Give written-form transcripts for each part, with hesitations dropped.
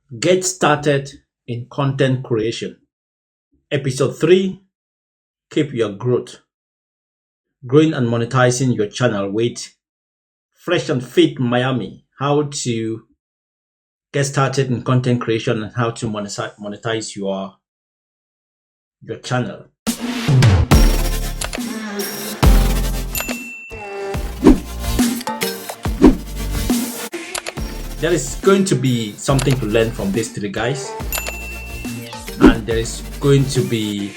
Get started in content creation. Episode 3, keep your growth. Growing and monetizing your channel with Fresh and Fit Miami. How to get started in content creation and how to monetize your channel. There is going to be something to learn from these three guys, and there is going to be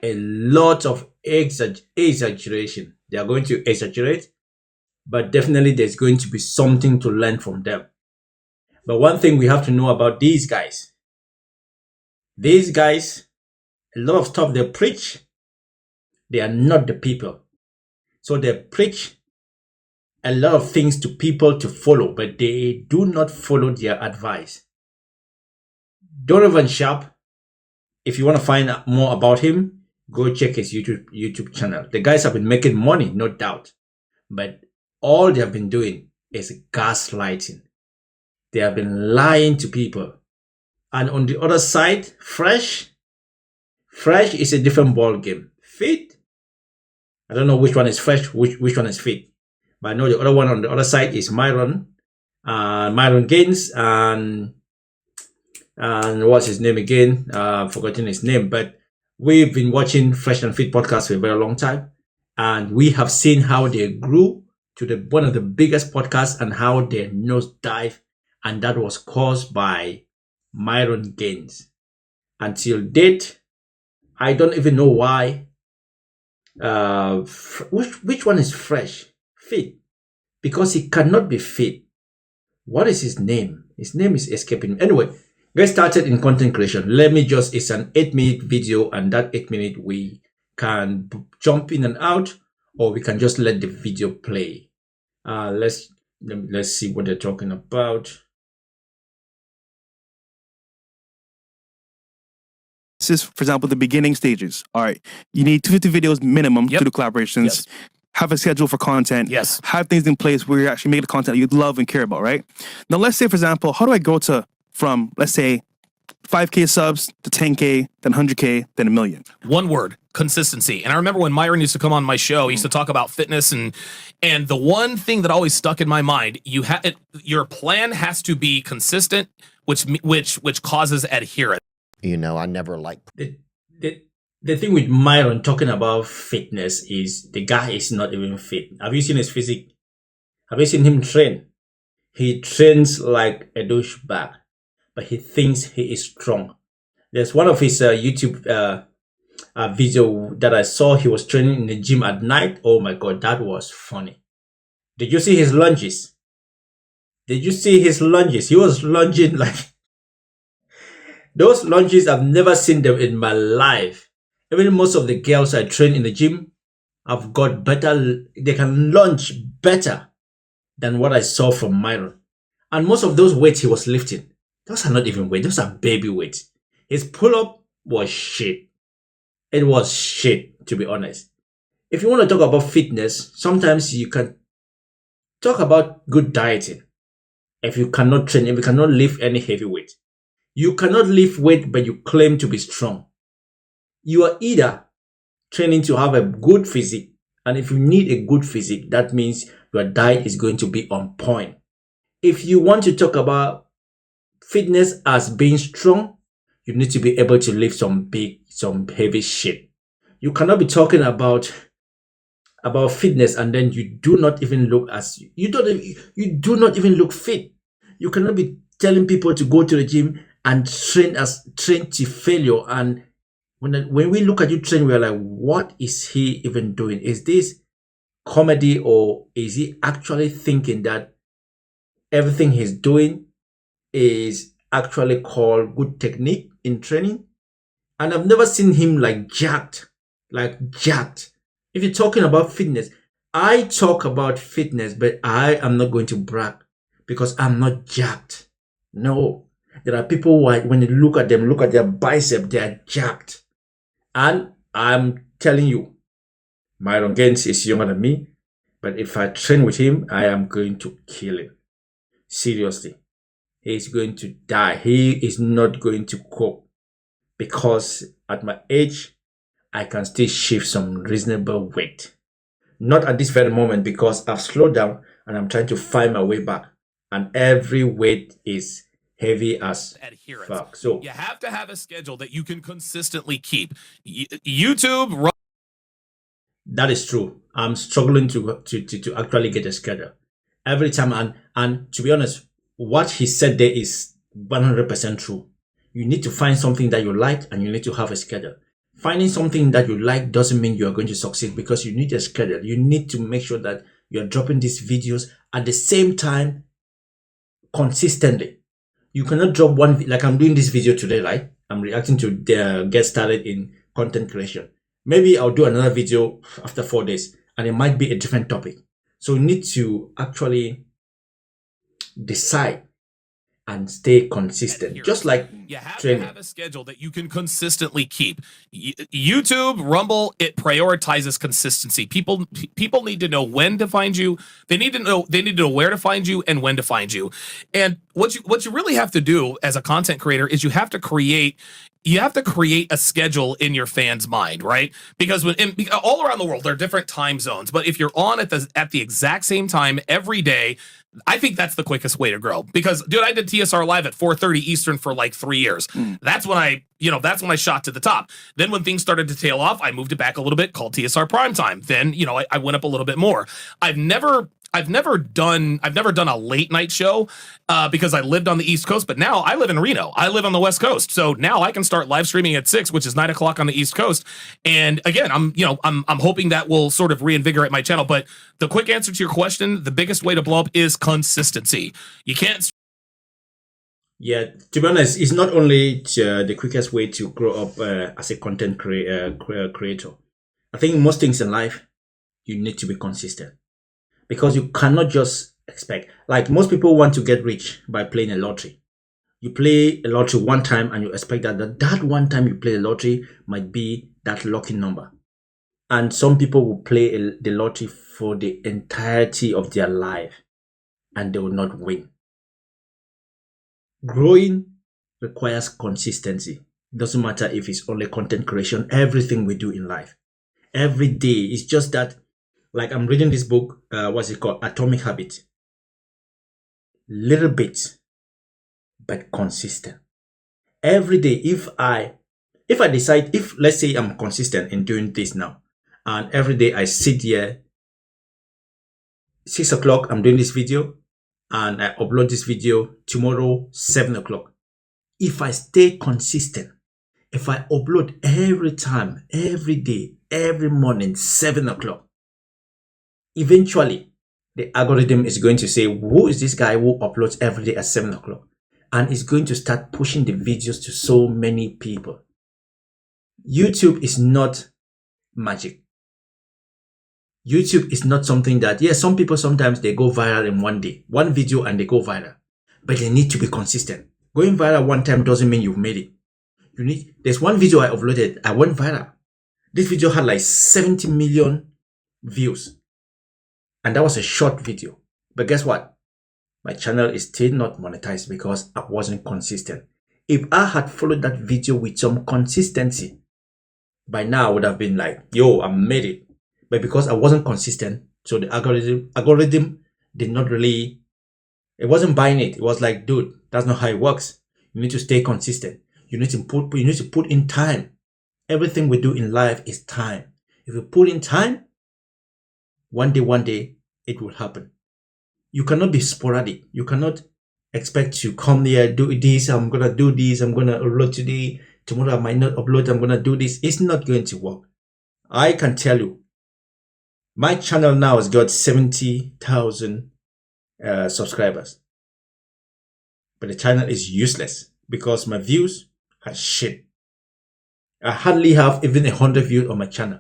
a lot of exaggeration. They are going to exaggerate, but definitely there's going to be something to learn from them. But one thing we have to know about these guys, a lot of stuff they preach, they are not the people. So they preach a lot of things to people to follow, but they do not follow their advice. Donovan Sharp, if you want to find out more about him, go check his YouTube channel. The guys have been making money, no doubt, but all they have been doing is gaslighting. They have been lying to people. And on the other side, Fresh is a different ball game. Fit, I don't know which one is Fresh, which one is Fit. But I know the other one on the other side is Myron Gaines, and what's his name again? Forgotten his name. But we've been watching Fresh and Fit podcast for a very long time, and we have seen how they grew to one of the biggest podcasts and how they nosedive, and that was caused by Myron Gaines. Until date, I don't even know why. Which one is Fresh? Fit, because he cannot be fit. What is his name? His name is escaping me. Anyway, get started in content creation. It's an 8-minute video, and that 8 minute we can jump in and out, or we can just let the video play. Let's see what they're talking about. This is, for example, the beginning stages. All right, you need 250 videos minimum to do collaborations. Yes. Have a schedule for content. Yes. Have things in place where you're actually making the content you love and care about, right? Now, let's say, for example, how do I go from, let's say, 5K subs to 10K, then 100K, then 1 million? One word: consistency. And I remember when Myron used to come on my show, he used to talk about fitness, and the one thing that always stuck in my mind, your plan has to be consistent, which causes adherence. You know, I never liked The thing with Myron talking about fitness is the guy is not even fit. Have you seen his physique? Have you seen him train? He trains like a douchebag, but he thinks he is strong. There's one of his YouTube video that I saw. He was training in the gym at night. Oh my God, that was funny. Did you see his lunges? He was lunging like those lunges. I've never seen them in my life. Even most of the girls I train in the gym have got better. They can lunge better than what I saw from Myron. And most of those weights he was lifting, those are not even weights. Those are baby weights. His pull-up was shit. It was shit, to be honest. If you want to talk about fitness, sometimes you can talk about good dieting. If you cannot train, if you cannot lift any heavy weight, you cannot lift weight, but you claim to be strong. You are either training to have a good physique, and if you need a good physique, that means your diet is going to be on point. If you want to talk about fitness as being strong, you need to be able to lift some heavy shit. You cannot be talking about fitness and then you do not even look fit. You cannot be telling people to go to the gym and train to failure, and when we look at you train, we're like, what is he even doing? Is this comedy, or is he actually thinking that everything he's doing is actually called good technique in training? And I've never seen him like jacked. If you're talking about fitness, I talk about fitness, but I am not going to brag because I'm not jacked. No, there are people who, when you look at them, look at their bicep, they are jacked. And I'm telling you, Myron Gaines is younger than me, but if I train with him, I am going to kill him. Seriously. He's going to die. He is not going to cope, because at my age, I can still shift some reasonable weight. Not at this very moment, because I've slowed down and I'm trying to find my way back. And every weight is heavy as adherence. fuck. So you have to have a schedule that you can consistently keep. YouTube. That is true. I'm struggling to actually get a schedule every time. And to be honest, what he said there is 100% true. You need to find something that you like, and you need to have a schedule. Finding something that you like doesn't mean you are going to succeed, because you need a schedule. You need to make sure that you're dropping these videos at the same time consistently. You cannot drop one, like I'm doing this video today, right? I'm reacting to get started in content creation. Maybe I'll do another video after 4 days, and it might be a different topic. So you need to actually decide and stay consistent, just like you have training. To have a schedule that you can consistently keep. YouTube, Rumble, it prioritizes consistency. People need to know when to find you. They need to know where to find you and when to find you. And what you really have to do as a content creator is you have to create a schedule in your fans' mind, right? Because all around the world there are different time zones, but if you're on at the exact same time every day, I think that's the quickest way to grow. Because, dude, I did TSR live at 4:30 Eastern for like 3 years. That's when I shot to the top. Then when things started to tail off, I moved it back a little bit, called TSR Primetime. Then, I went up a little bit more. I've never done a late night show because I lived on the East Coast, but now I live in Reno. I live on the West Coast, so now I can start live streaming at 6, which is 9 o'clock on the East Coast. And again, I'm hoping that will sort of reinvigorate my channel. But the quick answer to your question, the biggest way to blow up is consistency. You can't. Yeah, to be honest, it's not only the quickest way to grow up as a content creator. I think most things in life, you need to be consistent. Because you cannot just expect, like most people want to get rich by playing a lottery. You play a lottery one time and you expect that one time you play a lottery might be that lucky number. And some people will play the lottery for the entirety of their life and they will not win. Growing requires consistency. It doesn't matter if it's only content creation, everything we do in life. Every day, it's just that. Like I'm reading this book, what's it called? Atomic Habit. Little bit, but consistent. Every day, if I decide, let's say I'm consistent in doing this now, and every day I sit here, 6 o'clock, I'm doing this video, and I upload this video tomorrow, 7 o'clock. If I stay consistent, if I upload every time, every day, every morning, 7 o'clock, eventually, the algorithm is going to say, who is this guy who uploads every day at 7 o'clock? And it's going to start pushing the videos to so many people. YouTube is not magic. YouTube is not something that, some people sometimes they go viral in one day. One video and they go viral. But they need to be consistent. Going viral one time doesn't mean you've made it. There's one video I uploaded, I went viral. This video had like 70 million views. And that was a short video. But guess what? My channel is still not monetized because I wasn't consistent. If I had followed that video with some consistency, by now I would have been like, yo, I made it. But because I wasn't consistent, so the algorithm did not really, it wasn't buying it. It was like, dude, that's not how it works. You need to stay consistent. You need to put in time. Everything we do in life is time. If you put in time, one day, it will happen. You cannot be sporadic. You cannot expect to come here, do this, I'm going to do this, I'm going to upload today, tomorrow I might not upload, I'm going to do this. It's not going to work. I can tell you, my channel now has got 70,000 subscribers. But the channel is useless because my views are shit. I hardly have even 100 views on my channel.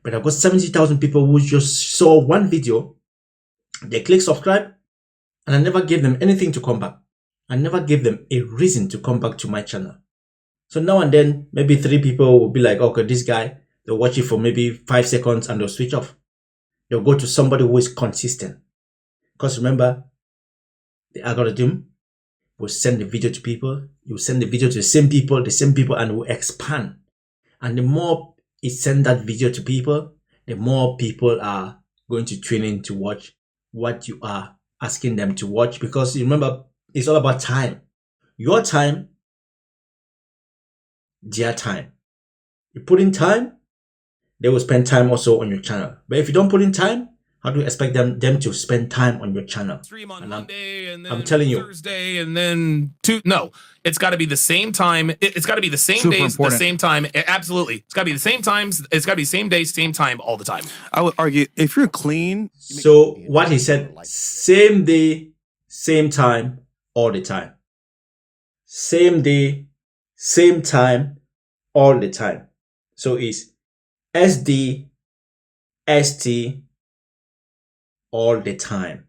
But I've got 70,000 people who just saw one video, they click subscribe, and I never gave them anything to come back. I never gave them a reason to come back to my channel. So now and then, maybe 3 people will be like, okay, this guy, they'll watch it for maybe 5 seconds and they'll switch off. They'll go to somebody who is consistent. Because remember, the algorithm will send the video to people. You send the video to the same people, and will expand. And the more it send that video to people, the more people are going to tune in to watch what you are asking them to watch. Because you remember, it's all about time. Your time, their time. You put in time, they will spend time also on your channel. But if you don't put in time, how do you expect them to spend time on your channel? Stream on Monday and then I'm telling you, Thursday and then No, it's got to be the same time. It's got to be the same Super days, important. the same time. Absolutely, it's got to be the same times. It's got to be same day, same time, all the time. I would argue if you're clean. so what he said, same day, same time, all the time. Same day, same time, all the time. So it's SD, ST, all the time.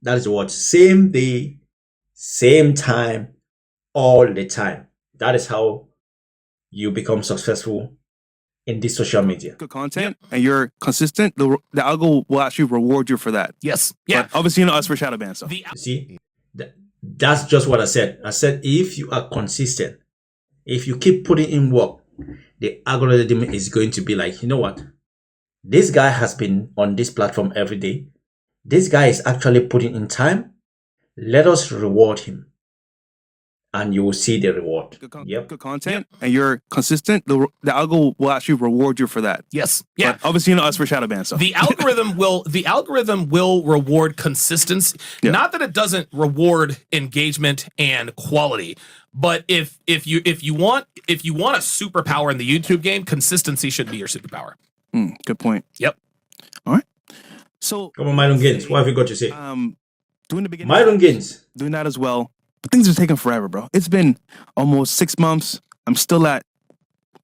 That is the word. Same day, same time, all the time. That is how you become successful in this social media. Good content and you're consistent, the algo will actually reward you for that. Yes, yeah. But obviously, you know us for shadow ban. So The You see, that's just what I said. I said if you are consistent, if you keep putting in work, the algorithm is going to be like, you know what? This guy has been on this platform every day. This guy is actually putting in time. Let us reward him. And you will see the reward. good content and you're consistent, the algo will actually reward you for that. Yes, yeah. But obviously, you know us for shadow ban. So The algorithm will reward consistency. Yeah. Not that it doesn't reward engagement and quality, but if you want a superpower in the YouTube game, consistency should be your superpower. Good point. Yep. All right. So Come on, Myron Gaines. What have you got to say? doing the beginning, Myron Gaines. doing that as well. But things are taking forever, bro. It's been almost 6 months. I'm still at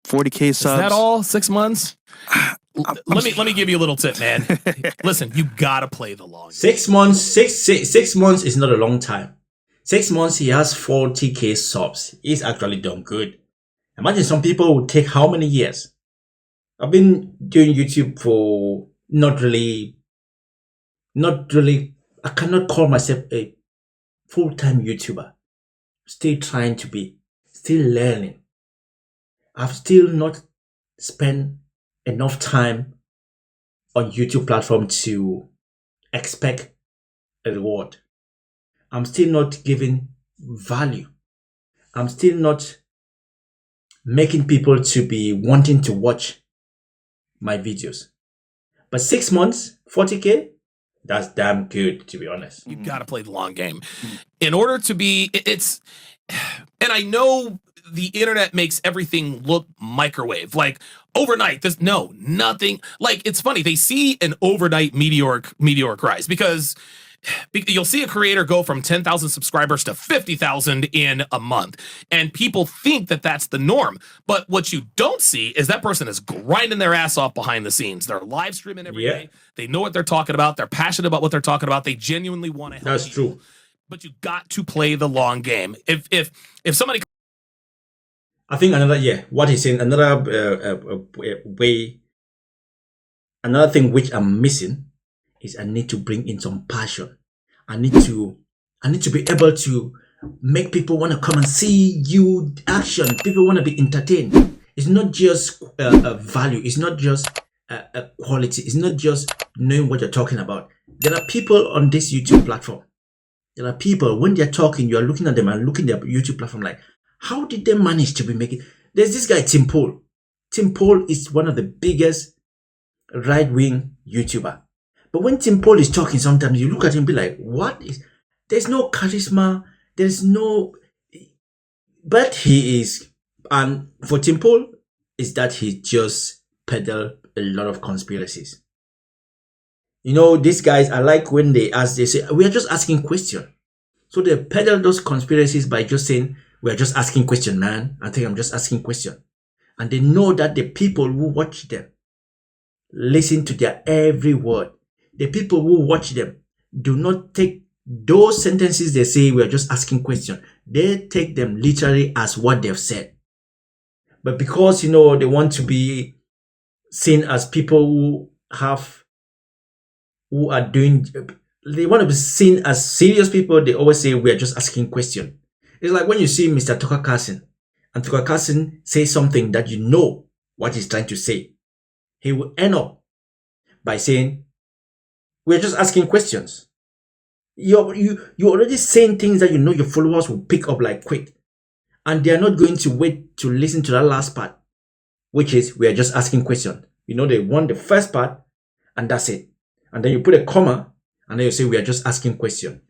40K subs. Is that all? 6 months? Let me give you a little tip, man. Listen, you gotta play the long game. 6 months. Six months is not a long time. 6 months, he has 40K subs. He's actually done good. Imagine some people would take how many years? I've been doing YouTube for not really. I cannot call myself a full-time YouTuber. Still trying to be, still learning. I've still not spent enough time on YouTube platform to expect a reward. I'm still not giving value. I'm still not making people to be wanting to watch my videos. But 6 months, 40K, that's damn good, to be honest. You got to play the long game. In order to be, and I know the internet makes everything look microwave, like overnight. Nothing. Like, it's funny. They see an overnight meteoric rise because you'll see a creator go from 10,000 subscribers to 50,000 in a month. And people think that that's the norm. But what you don't see is that person is grinding their ass off behind the scenes. They're live streaming every day. They know what they're talking about. They're passionate about what they're talking about. They genuinely want to help. That's people. true. But you got to play the long game. If somebody, I think what he's saying, another thing which I'm missing is I need to bring in some passion. I need to be able to make people want to come and see you action. People want to be entertained. It's not just value. It's not just quality. It's not just knowing what you're talking about. There are people on this YouTube platform. There are people, when they're talking, you are looking at them and looking at their YouTube platform like, how did they manage to be making? There's this guy, Tim Pool. Tim Pool is one of the biggest right-wing YouTuber. But when Tim Pool is talking, sometimes you look at him and be like, there's no charisma, but he is, and for Tim Pool, is that he just peddle a lot of conspiracies. You know, these guys, I like when they say, we are just asking questions. So they peddle those conspiracies by just saying, we are just asking question, man. I think I'm just asking question. And they know that the people who watch them listen to their every word. The people who watch them do not take those sentences they say, we are just asking question. They take them literally as what they've said. But because, they want to be seen as people who are doing, they want to be seen as serious people, they always say, we are just asking question. It's like when you see Mr. Tucker Carlson, and Tucker Carlson says something that you know what he's trying to say. He will end up by saying, we're just asking questions. You're already saying things that you know your followers will pick up like quick. And they're not going to wait to listen to that last part, which is, we are just asking questions. You know, they want the first part, and that's it. And then you put a comma, and then you say, we are just asking questions.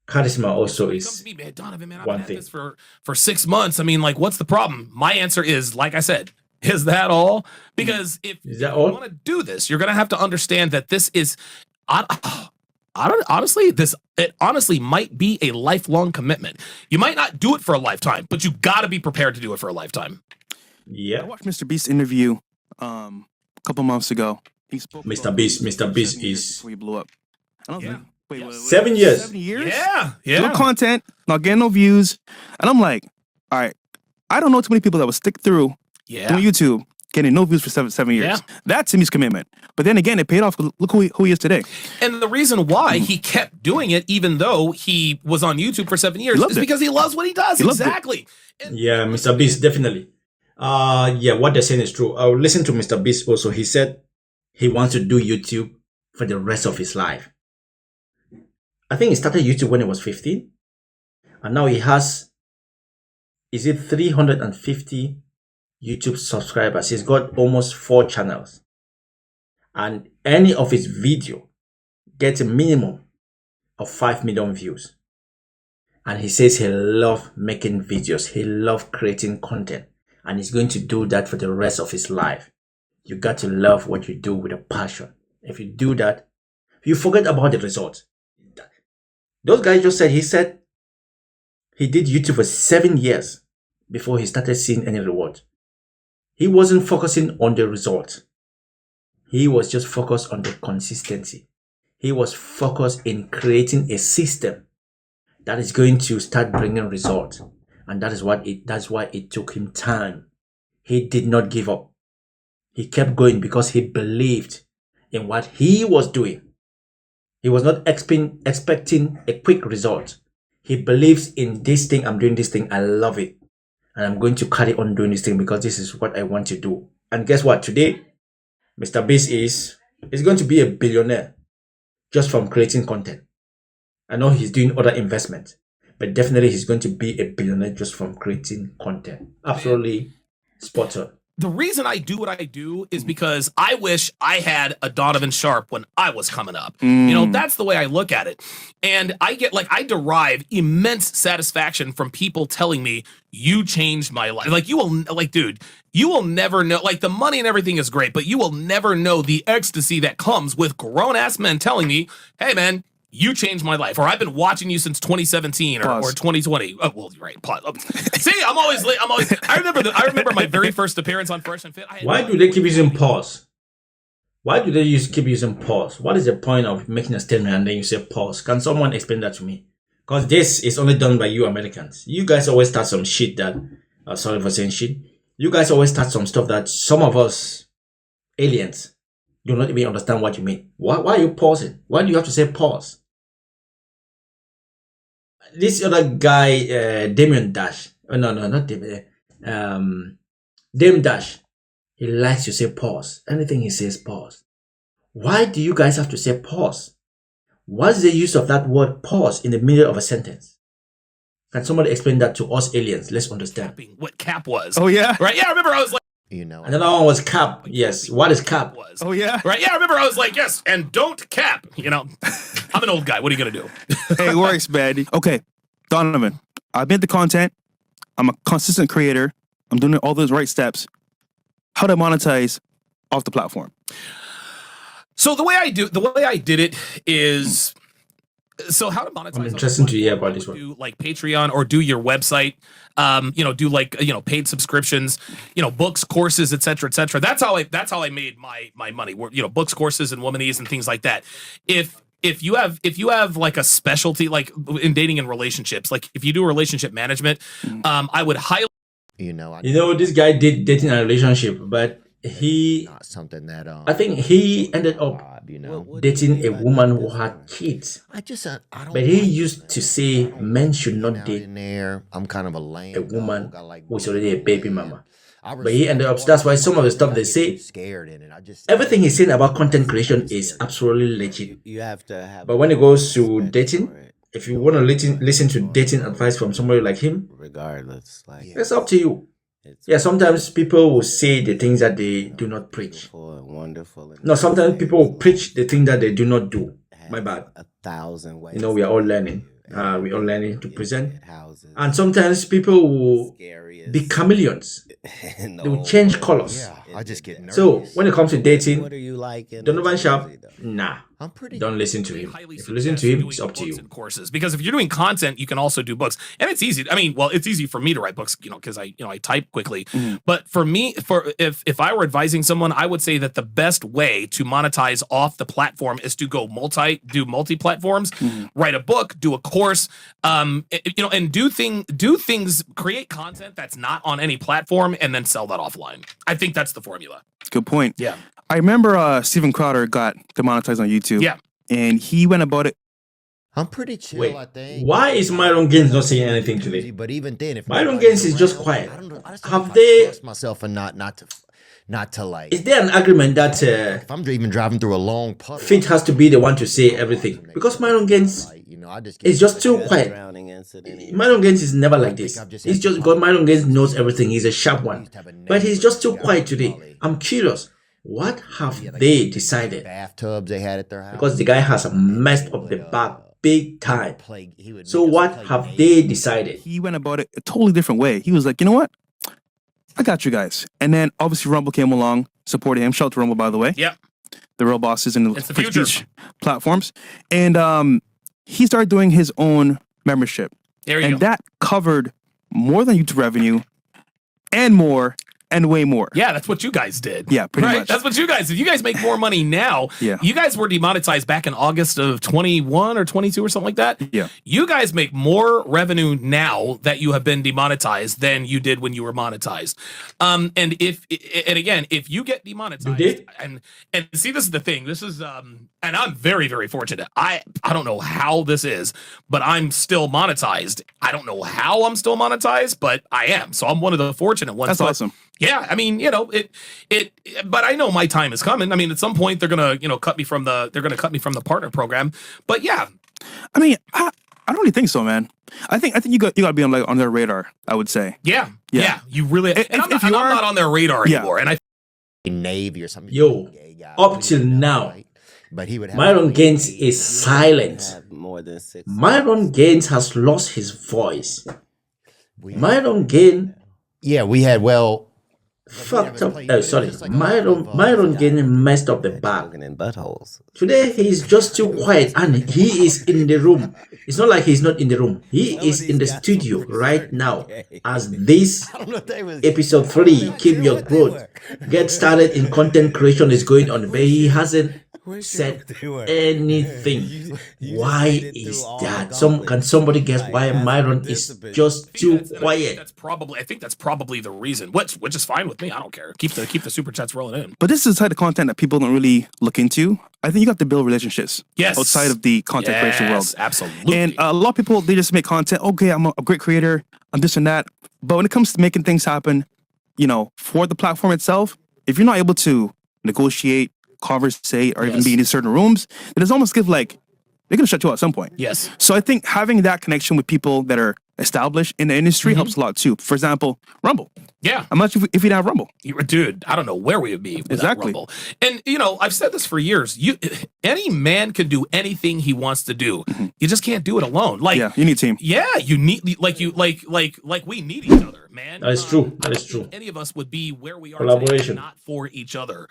Charisma also is me, man, Donovan, man, I've one been at thing. this for 6 months. I mean, like, what's the problem? My answer is, like I said, is that all? Because if Is that you all? want to do this, you're going to have to understand that this is, it honestly might be a lifelong commitment. You might not do it for a lifetime, but you got to be prepared to do it for a lifetime. I Yeah. watched Mr. Beast's interview a couple months ago. He spoke Mr. about Beast, being Mr. Beast 7 years is before he blew up. And I was Yeah. like, wait, Yeah. wait, wait, 7 years. 7 years? Yeah. Doing content, not getting no views. And I'm like, all right, I don't know too many people that will stick through Yeah. doing YouTube, getting no views for seven years. Yeah. That to me is commitment. But then again, it paid off. Look who he is today. And the reason why he kept doing it, even though he was on YouTube for 7 years, loved is it. because he loves what he does. He loved it. Exactly. And Yeah, Mr. Beast, definitely. Yeah, what they're saying is true. I'll listen to Mr. Beast also. He said he wants to do YouTube for the rest of his life. I think he started YouTube when he was 15. And now he has, is it 350 YouTube subscribers? He's got almost 4 channels. And any of his video gets a minimum of 5 million views. And he says he loves making videos. He loves creating content. And he's going to do that for the rest of his life. You got to love what you do with a passion. If you do that, you forget about the results. Those guys just said, he did YouTube for 7 years before he started seeing any reward. He wasn't focusing on the result. He was just focused on the consistency. He was focused in creating a system that is going to start bringing results. And that's why it took him time. He did not give up. He kept going because he believed in what he was doing. He was not expecting a quick result. He believes in this thing. I'm doing this thing. I love it. And I'm going to carry on doing this thing because this is what I want to do. And guess what? Today, Mr. Beast is going to be a billionaire just from creating content. I know he's doing other investments, but definitely he's going to be a billionaire just from creating content. Absolutely spot on. the reason I do what I do is because I wish I had a Donovan Sharp when I was coming up. You know, that's the way I look at it. And I derive immense satisfaction from people telling me, you changed my life. Dude, you will never know, like, the money and everything is great, but you will never know the ecstasy that comes with grown ass men telling me, hey man, you changed my life, or I've been watching you since 2017 or 2020. Oh, well, right. Pause. See, I'm always late. I remember my very first appearance on Fresh and Fit. Why do they keep using pause? Why do they keep using pause? What is the point of making a statement and then you say pause? Can someone explain that to me? Because this is only done by you Americans. You guys always start some shit that, sorry for saying shit. You guys always start some stuff that some of us aliens do not even understand what you mean. Why are you pausing? Why do you have to say pause? This other guy, Damien Dash. Oh, no, not Damien. Dame Dash. He likes to say pause. Anything he says, pause. Why do you guys have to say pause? What's the use of that word pause in the middle of a sentence? Can somebody explain that to us aliens? Let's understand. What cap was. Oh, yeah? Right? Yeah, I remember I was like, You know, Another one was cap. Yes. What is cap? was. Oh, yeah? Right? Yeah, I remember I was like, yes, and don't cap. You know, I'm an old guy. What are you going to do? Hey, it works, man. Okay, Donovan, I made the content. I'm a consistent creator. I'm doing all those right steps. How do I monetize off the platform? So the way I did it is, so how to monetize. I'm interested to hear about this one. Do like Patreon or do your website, do like, paid subscriptions, books, courses, et cetera, et cetera. That's how I made my money. Books, courses, and Womanese and things like that. If you have like a specialty, like in dating and relationships, like if you do relationship management, I would highly. This guy did dating and relationship, but he, not something that I think he ended up what dating a woman who had kids. I just I don't But he like used to say men should not out date in there. I'm kind of a lame a woman dog. I like who's already a baby mama. I But he ended up, that's why some of the stuff they say, scared in it. I just everything he's saying about content creation is absolutely legit. You have to have. But when it goes to dating, if you want to listen to dating advice from somebody like him, regardless, like it's up to you. Yeah, sometimes people will say the things that they do not preach. wonderful. No, sometimes people will preach the thing that they do not do. My bad. 1,000 ways. You know, we are all learning. We're all learning to present. And sometimes people will be chameleons. They will change colors. yeah, I just get nervous. So when it comes to dating, What are you like? Donovan Sharp, nah. I'm pretty Don't listen to him. Highly If you listen to suggest him, doing it's up to books you. and courses, because if you're doing content, you can also do books, and it's easy. I mean, well, it's easy for me to write books, because I type quickly. But for me, if I were advising someone, I would say that the best way to monetize off the platform is to go multi platforms, write a book, do a course, and do things, create content that's not on any platform, and then sell that offline. I think that's the formula. Good point. Yeah. I remember Steven Crowder got demonetized on YouTube. Yeah. And he went about it. I'm pretty chill, Wait, I think. why is Myron Gaines not saying anything today? But even then, if Myron nobody's Gaines is just around, quiet. I don't know. I just Have don't they- trust myself and not to like. Is there an agreement that If I'm even driving through a long puddle, Fit has to be the one to say everything? Because Myron Gaines like, I just is just too quiet. Drowning incident. Myron Gaines is never like this. He's just because Myron Gaines knows everything. He's a sharp one. But he's just too quiet today. I'm curious. What have they decided? bathtubs they had at their house. Because the guy has messed up the bag big time. He would So make us what play have games. they decided? He went about it a totally different way. He was like, you know what? I got you guys. And then obviously Rumble came along, supported him. Shout out to Rumble, by the way. Yep. The real bosses in It's the free future. speech platforms. And he started doing his own membership. There you And go. that covered more than YouTube revenue and more and way more. Yeah, that's what you guys did. Yeah, pretty right? much. That's what you guys did. You guys make more money now. Yeah. You guys were demonetized back in August of 21 or 22 or something like that. Yeah. You guys make more revenue now that you have been demonetized than you did when you were monetized. And again, if you get demonetized, You did? and see, this is the thing. This is and I'm very, very fortunate. I don't know how this is, but I'm still monetized. I don't know how I'm still monetized, but I am. So I'm one of the fortunate ones. That's But awesome. yeah, I mean, but I know my time is coming. I mean, at some point they're gonna, cut me from the partner program. But yeah, I mean, I don't really think so, man. I think you got to be on their radar, I would say. yeah, Yeah. you really. If- And I'm if not, you I'm are- not on their radar Yeah. anymore. And I Navy or something. Yo, Gay guy. up We till didn't know, now, right? But he would have Myron Gaines is silent. Have more than 6. Myron Gaines has lost his voice. Myron Gaines Yeah, we had fucked up. Sorry, Myron Gaines messed up the bag. Smoking in buttholes. Today he's just too quiet, and he is in the room. It's not like he's not in the room. He is in the studio right now as this episode 3, Keep Your Growth, Get Started in Content Creation is going on, but he hasn't said anything. Why is that? Can somebody guess why Myron is just too quiet? I think that's probably the reason. Which is fine with me. I don't care. Keep the super chats rolling in. But this is the type of content that people don't really look into. I think you got to build relationships Yes. outside of the content creation world. Yes, absolutely. And a lot of people, they just make content. Okay, I'm a great creator. I'm this and that. But when it comes to making things happen, for the platform itself, if you're not able to negotiate, conversate, or even Yes. be in certain rooms, then it's almost they're going to shut you out at some point. Yes. So I think having that connection with people that are established in the industry helps a lot too. For example, Rumble. Yeah. Imagine if we didn't have Rumble. Dude, I don't know where we would be without Exactly. Rumble. And I've said this for years. Any man can do anything he wants to do. You just can't do it alone. Like, Yeah, you need a team. yeah, you need like we need each other, man. That is true. That is true. Any of us would be where we are Collaboration. today, not for each other.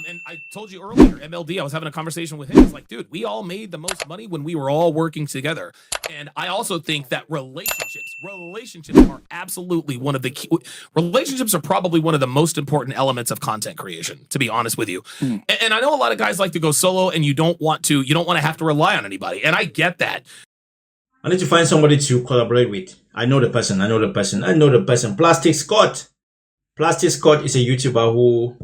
And I told you earlier, MLD, I was having a conversation with him. It's like, dude, we all made the most money when we were all working together. And I also think that relationships are absolutely one of the key. Relationships are probably one of the most important elements of content creation, to be honest with you. And I know a lot of guys like to go solo, and you don't want to have to rely on anybody. And I get that. I need to find somebody to collaborate with. I know the person. Plastic Scott. Plastic Scott is a YouTuber who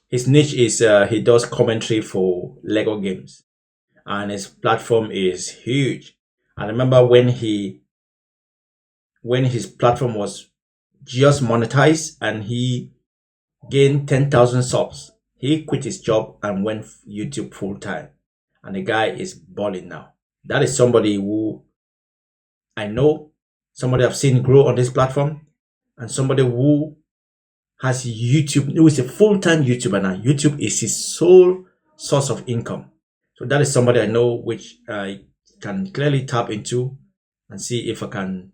his niche is he does commentary for Lego games, and his platform is huge. I remember when his platform was just monetized and he gained 10,000 subs. He quit his job and went YouTube full time, and the guy is balling now. That is somebody who I know, somebody I've seen grow on this platform, and somebody who has YouTube, who is a full-time YouTuber now. YouTube is his sole source of income. So that is somebody I know, which I can clearly tap into and see if I can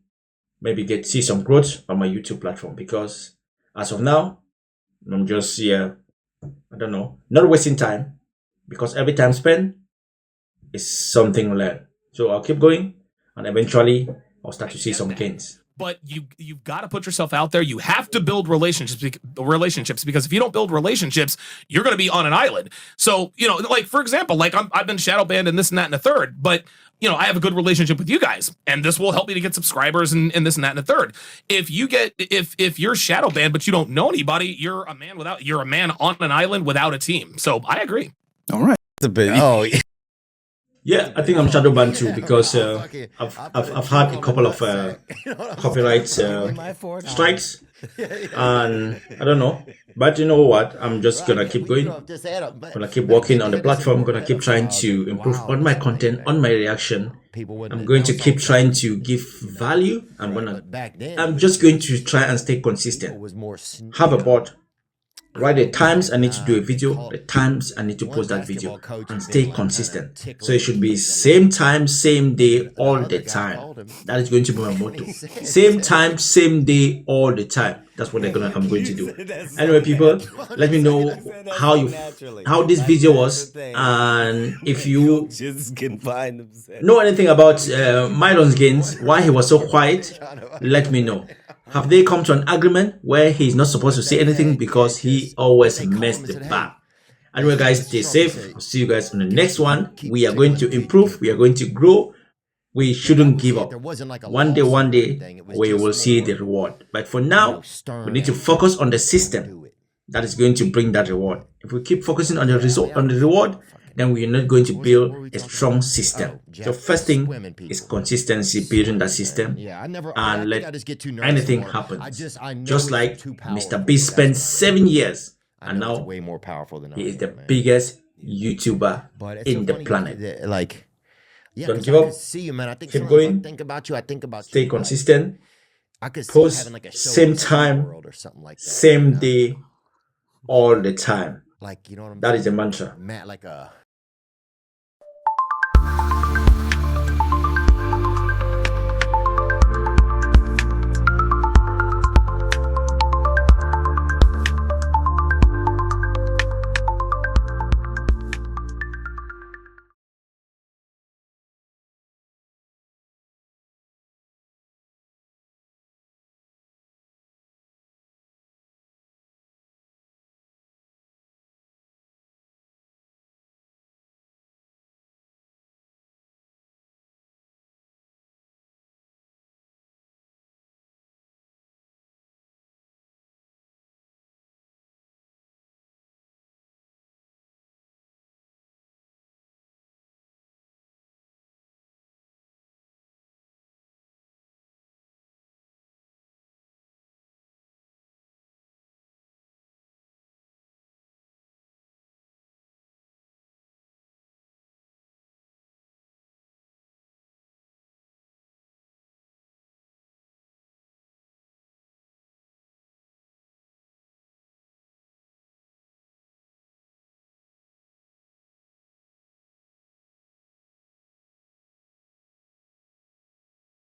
maybe see some growth on my YouTube platform. Because as of now, I'm just here, I don't know, not wasting time, because every time spent is something learned. So I'll keep going, and eventually I'll start to see some gains. But you've got to put yourself out there. You have to build relationships, because if you don't build relationships, you're going to be on an island. So, like, for example, like I've been shadow banned and this and that and a third, but I have a good relationship with you guys, and this will help me to get subscribers and this and that and a third. If you're shadow banned but you don't know anybody, you're a man on an island without a team. So I agree. All right. Yeah, I think I'm shadow banned too, because I've had a couple of copyright strikes, and I don't know. But you know what? I'm just gonna keep going. Gonna keep working on the platform. Gonna keep trying to improve on my content, on my reaction. I'm going to keep trying to give value. I'm just going to try and stay consistent. Have a board. Right, the times I need to do a video, the times I need to post that video, and stay consistent. So it should be same time, same day, all the time. That is going to be my motto. Same time, same day, all the time. That's what I'm going to do. Anyway, people, let me know how this video was, and if you know anything about Myron's gains, why he was so quiet, let me know. Have they come to an agreement where he's not supposed to say anything because he always messed the bar? Anyway, guys, stay safe. I'll see you guys on the next one. We are going to improve. We are going to grow. We shouldn't give up. One day, we will see the reward. But for now, we need to focus on the system that is going to bring that reward. If we keep focusing on the reward, then we are not going to build a strong system. So first thing is consistency, building that system, and let anything happen. Just like Mr. Beast spent 7 years, and now he is the biggest YouTuber in the planet. Like, don't give up. Keep going. Stay consistent. Post same time, same day, all the time. That is the mantra.